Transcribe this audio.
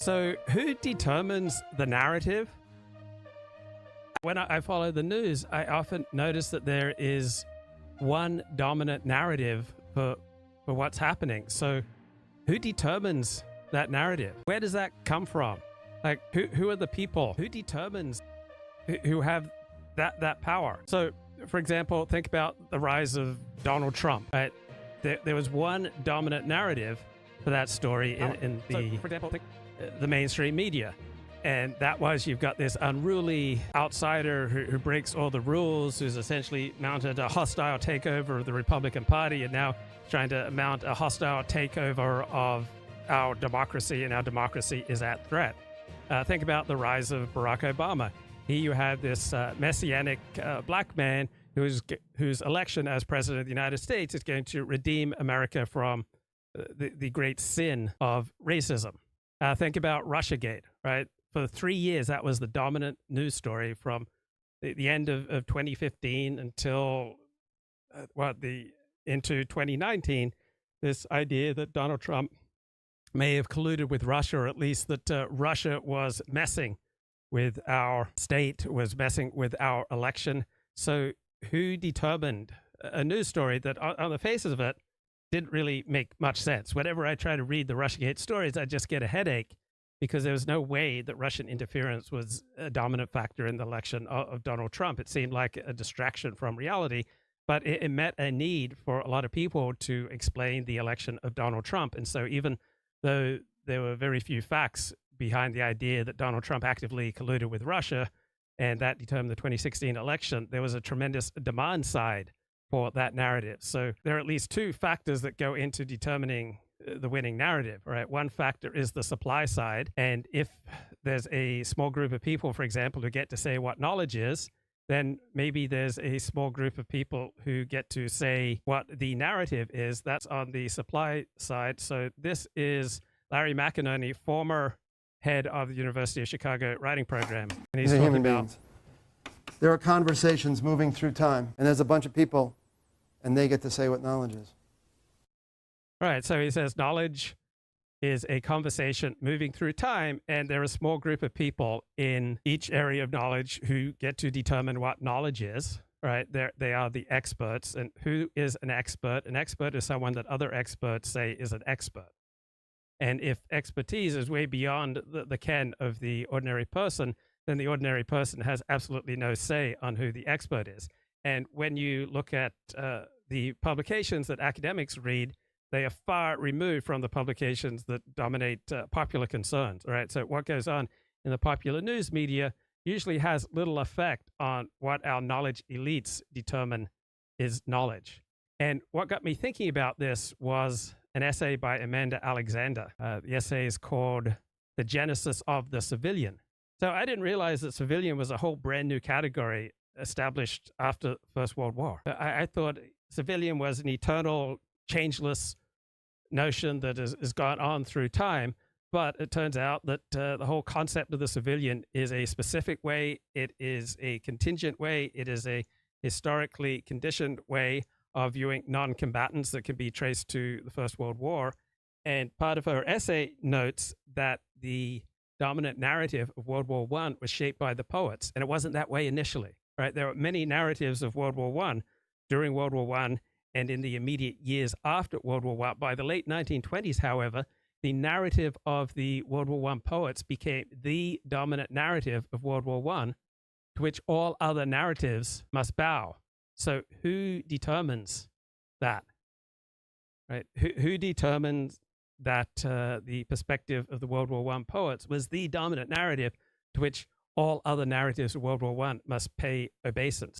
So, who determines the narrative? When I follow the news, I often notice that there is one dominant narrative for what's happening. So, who determines that narrative? Where does that come from? Like, who are the people? Who determines who have that power? So, for example, think about the rise of Donald Trump. Right? There was one dominant narrative for that story in the, for example, the mainstream media. And that was, you've got this unruly outsider who breaks all the rules, who's essentially mounted a hostile takeover of the Republican Party and now trying to mount a hostile takeover of our democracy, and our democracy is at threat. Think about the rise of Barack Obama. Here you have this messianic black man whose election as president of the United States is going to redeem America from the great sin of racism. Think about Russiagate, right? For 3 years, that was the dominant news story from the end of 2015 until into 2019. This idea that Donald Trump may have colluded with Russia, or at least that Russia was messing with our state, was messing with our election. So who determined a news story that on the faces of it didn't really make much sense? Whenever I try to read the Russiagate stories, I just get a headache, because there was no way that Russian interference was a dominant factor in the election of Donald Trump. It seemed like a distraction from reality, but it met a need for a lot of people to explain the election of Donald Trump. And so even though there were very few facts behind the idea that Donald Trump actively colluded with Russia, and that determined the 2016 election, there was a tremendous demand side for that narrative. So there are at least two factors that go into determining the winning narrative, right? One factor is the supply side. And if there's a small group of people, for example, who get to say what knowledge is, then maybe there's a small group of people who get to say what the narrative is. That's on the supply side. So this is Larry McEnany, former head of the University of Chicago writing program. And he's talking about, there are conversations moving through time, and there's a bunch of people, and they get to say what knowledge is. Right. So he says knowledge is a conversation moving through time, and there are a small group of people in each area of knowledge who get to determine what knowledge is. Right. They are the experts. And who is an expert? An expert is someone that other experts say is an expert. And if expertise is way beyond the ken of the ordinary person, then the ordinary person has absolutely no say on who the expert is. And when you look at the publications that academics read, they are far removed from the publications that dominate popular concerns. Right? So what goes on in the popular news media usually has little effect on what our knowledge elites determine is knowledge. And what got me thinking about this was an essay by Amanda Alexander. The essay is called The Genesis of the Civilian. So I didn't realize that civilian was a whole brand new category established after the First World War. I thought civilian was an eternal, changeless notion that has gone on through time, but it turns out that the whole concept of the civilian is a specific way, it is a contingent way, it is a historically conditioned way of viewing non-combatants that can be traced to the First World War. And part of her essay notes that the dominant narrative of World War I was shaped by the poets, and it wasn't that way initially. Right? There are many narratives of World War I during World War I and in the immediate years after World War I. By the late 1920s, however, the narrative of the World War I poets became the dominant narrative of World War I, to which all other narratives must bow. So who determines that? Right? Who determines that the perspective of the World War I poets was the dominant narrative to which all other narratives of World War I must pay obeisance?